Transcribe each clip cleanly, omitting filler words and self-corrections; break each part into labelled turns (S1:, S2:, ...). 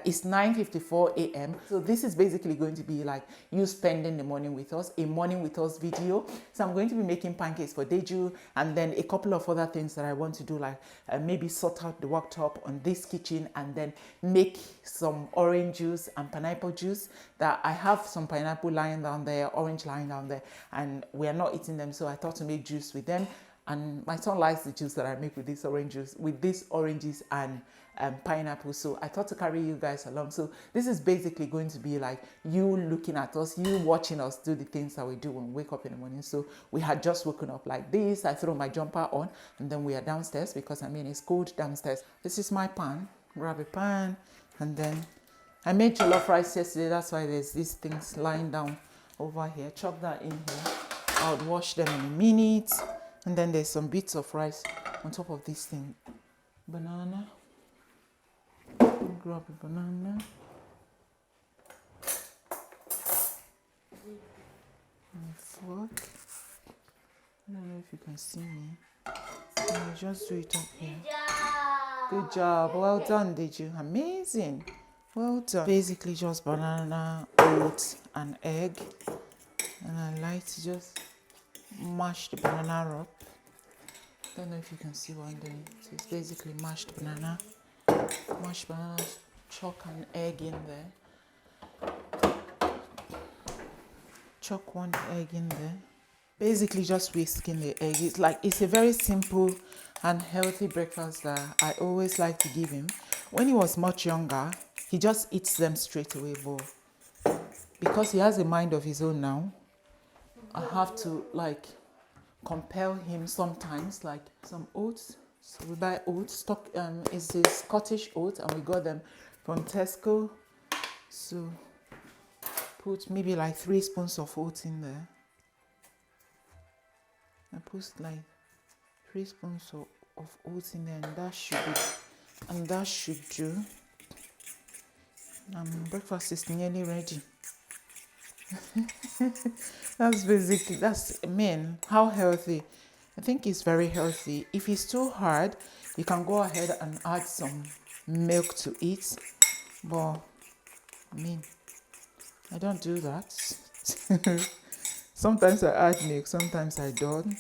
S1: it's 9:54 a.m. So this is basically going to be like you spending the morning with us, a morning with us video. So I'm going to be making pancakes for Deju, and then a couple of other things that I want to do, like maybe sort out the worktop on this kitchen, and then make some orange juice and pineapple juice. That I have some pineapple lying down there, orange lying down there, and we are not eating them, so I thought to make juice with them. And my son likes the juice that I make with this orange juice, with these oranges and pineapple. So I thought to carry you guys along. So this is basically going to be like you looking at us, you watching us do the things that we do when we wake up in the morning. So we had just woken up like this. I threw my jumper on, and then we are downstairs because it's cold downstairs. This is my pan. Grab a pan, and then I made jollof rice yesterday. That's why there's these things lying down over here. Chop that in here. I would wash them in a minute. And then there's some bits of rice on top of this thing. Banana. Grab a banana. And a fork. I don't know if you can see me. I'll just do it up here. Good job. Well done, did you? Amazing. Well done. Basically just banana, oats, and egg. And I like to just mash the banana up. Don't know if you can see what I'm doing. So it's basically mashed banana, chuck an egg in there. Chuck one egg in there. Basically just whisking the egg. It's a very simple and healthy breakfast that I always like to give him. When he was much younger, he just eats them straight away, but because he has a mind of his own now, I have to compel him sometimes, like some oats. So we buy oats, it's a Scottish oats, and we got them from Tesco. So put maybe like 3 spoons of oats in there. I put like 3 spoons of oats in there, and that should do. Breakfast is nearly ready. How healthy. I think it's very healthy. If it's too hard, you can go ahead and add some milk to it. But I don't do that. Sometimes I add milk, sometimes I don't.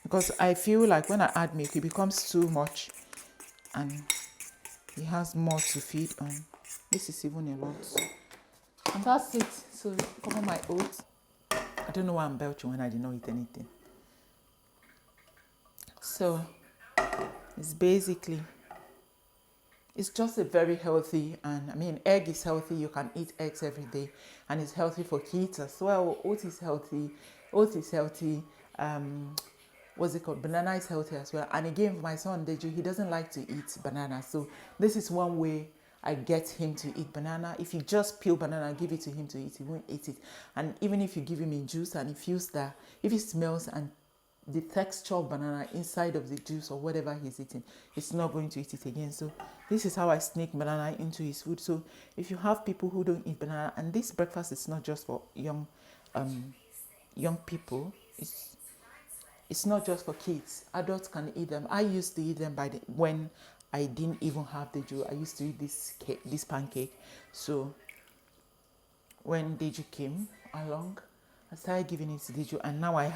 S1: Because I feel like when I add milk, it becomes too much and he has more to feed on. This is even a lot. And that's it. So cover my oats. I don't know why I'm belching when I did not eat anything. So it's just a very healthy, and egg is healthy. You can eat eggs every day, and it's healthy for kids as well. Oats is healthy. What's it called? Banana is healthy as well. And again, for my son Deju, he doesn't like to eat banana. So this is one way I get him to eat banana. If you just peel banana and give it to him to eat, he won't eat it. And even if you give him in juice and he feels that, if he smells and the texture of banana inside of the juice or whatever he's eating, it's not going to eat it again. So this is how I sneak banana into his food. So if you have people who don't eat banana, and this breakfast is not just for young people, it's not just for kids. Adults can eat them. I used to eat them when I didn't even have Deju. I used to eat this pancake. So when Deju came along, I started giving it to Deju, and now I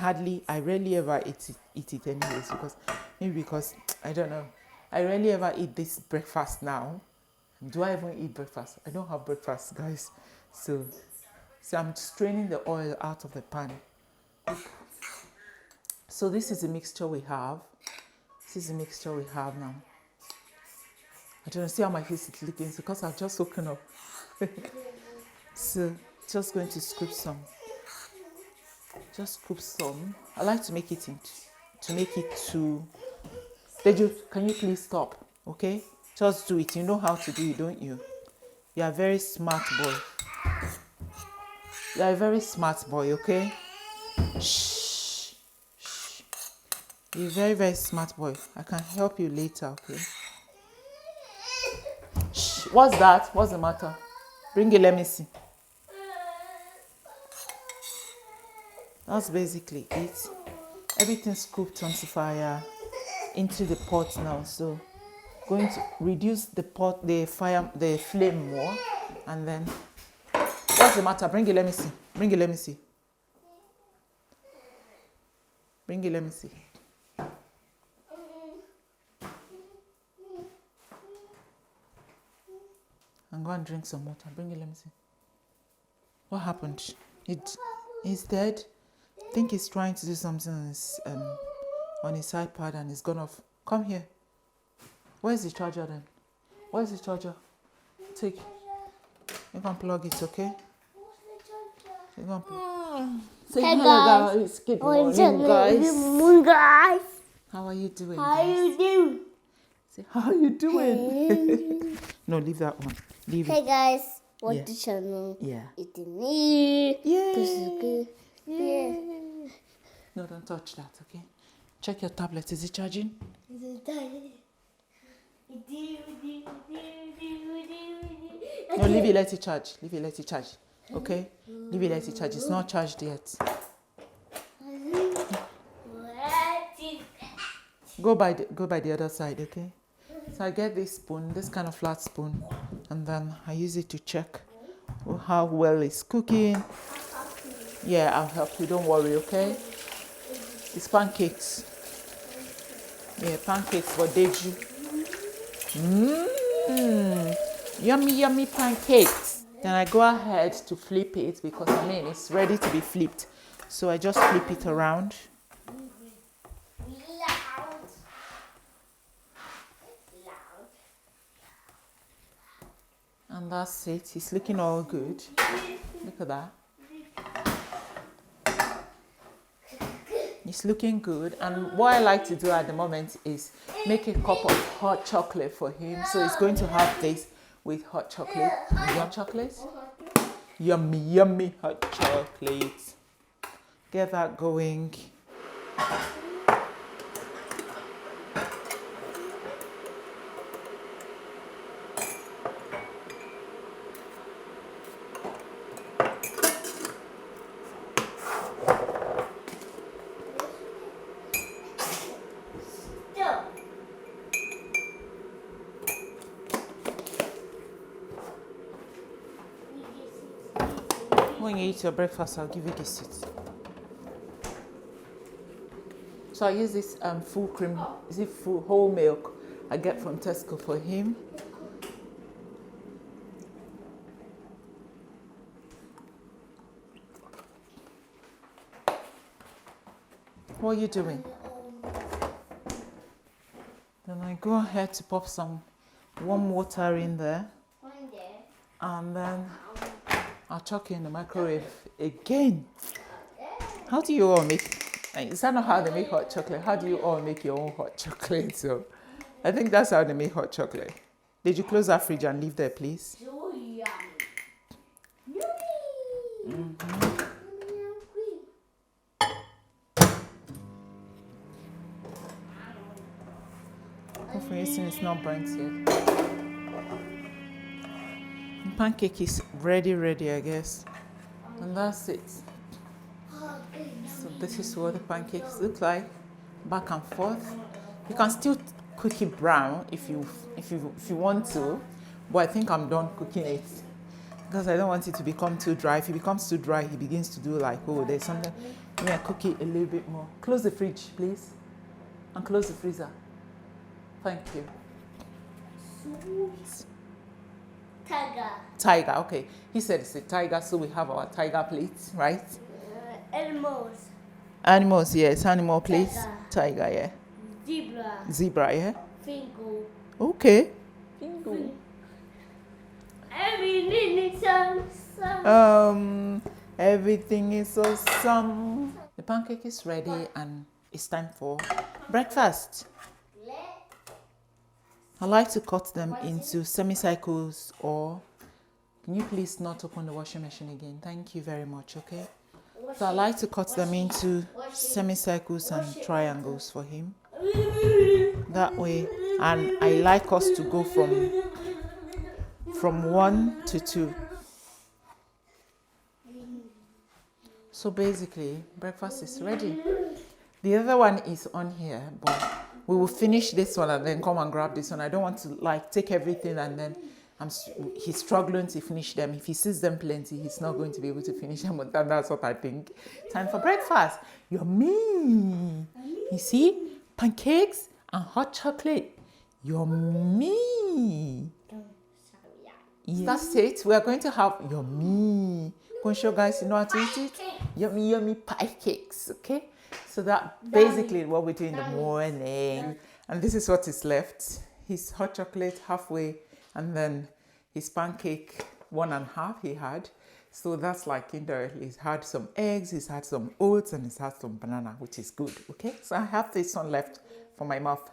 S1: rarely ever eat it anyways, because I don't know. I rarely ever eat this breakfast now. Do I even eat breakfast? I don't have breakfast, guys. So I'm straining the oil out of the pan. So this is the mixture we have. Now. I don't know, see how my face is looking, because I've just woken up. So just going to scoop some. I like to make it to Deju, can you please stop? Okay? Just do it. You know how to do it, don't you? You are a very smart boy. You are a very smart boy, okay? Shh. You're a very, very smart boy. I can help you later, okay? Shh. What's that? What's the matter? Bring it, let me see. That's basically it. Everything's scooped onto fire into the pot now. So going to reduce the flame more, and then what's the matter? Bring it, let me see. Bring it, let me see. Bring it, let me see. And go and drink some water. Bring it, let me see. What happened? He's dead. I think he's trying to do something on his iPad and it's gone off. Come here. Where's the charger then? Where's the charger? Take. You can plug it, okay? You can plug. Say
S2: Hey
S1: hello,
S2: guys.
S1: guys. Good morning, guys.
S2: Good morning, guys.
S1: How are you doing,
S2: How
S1: guys?
S2: you doing?
S1: Say, how are you doing? No, leave that one. Leave
S2: Hey
S1: it.
S2: guys, watch
S1: Yeah.
S2: the channel.
S1: Yeah.
S2: It's me.
S1: Yay.
S2: Yeah.
S1: No, don't touch that, okay? Check your tablet. Is it charging? No, leave it, let it charge. Leave it, let it charge. Okay? Leave it, let it charge. It's not charged yet. Go by the other side, okay? So I get this spoon, this kind of flat spoon, and then I use it to check how well it's cooking. Yeah, I'll help you. Don't worry, okay? It's pancakes. Yeah, pancakes for Deju. Yummy, yummy pancakes. Then I go ahead to flip it because it's ready to be flipped. So I just flip it around. And that's it. It's looking all good. Look at that. It's looking good. And what I like to do at the moment is make a cup of hot chocolate for him. So he's going to have this with hot chocolate. Hot chocolate? Yummy, yummy hot chocolate. Get that going. When you eat your breakfast, I'll give you this seat. So I use this full cream, is it full whole milk I get from Tesco for him. What are you doing? Then I go ahead to pop some warm water in there, and then I'll chuck it in the microwave again. How do you all make? Is that not how they make hot chocolate? How do you all make your own hot chocolate? So I think that's how they make hot chocolate. Did you close that fridge and leave there, please? Hopefully it's not burnt yet. The pancake is ready, I guess. And that's it. So this is what the pancakes look like, back and forth. You can still cook it brown if you want to, but I think I'm done cooking it because I don't want it to become too dry. If it becomes too dry, he begins to do like, oh, there's something. Yeah, cook it a little bit more. Close the fridge, please, and close the freezer. Thank you. Tiger, okay. He said it's a tiger, so we have our tiger plates, right?
S2: Animals.
S1: Animals, yes. Animal plates. Tiger, yeah. Zebra, yeah.
S2: Fingo.
S1: Okay. Everything is awesome. The pancake is ready and it's time for breakfast. I like to cut them into semicircles, or can you please not open the washing machine again? Thank you very much, okay? So I like to cut them into semicircles and triangles for him. That way, and I like us to go from 1 to 2. So basically, breakfast is ready. The other one is on here, but we will finish this one and then come and grab this one. I don't want to like take everything and then he's struggling to finish them. If he sees them plenty, he's not going to be able to finish them. But that's what I think. Time for breakfast. Yummy. You see, pancakes and hot chocolate. Yummy. That's it. We are going to have yummy. Go and show guys you know how to eat it. Yummy, yummy pie cakes. Okay. So that basically what we do in the morning. And this is what is left. His hot chocolate halfway, and then his pancake 1.5 he had. So that's like indirectly. He's had some eggs, he's had some oats, and he's had some banana, which is good. Okay. So I have this one left for my mouth.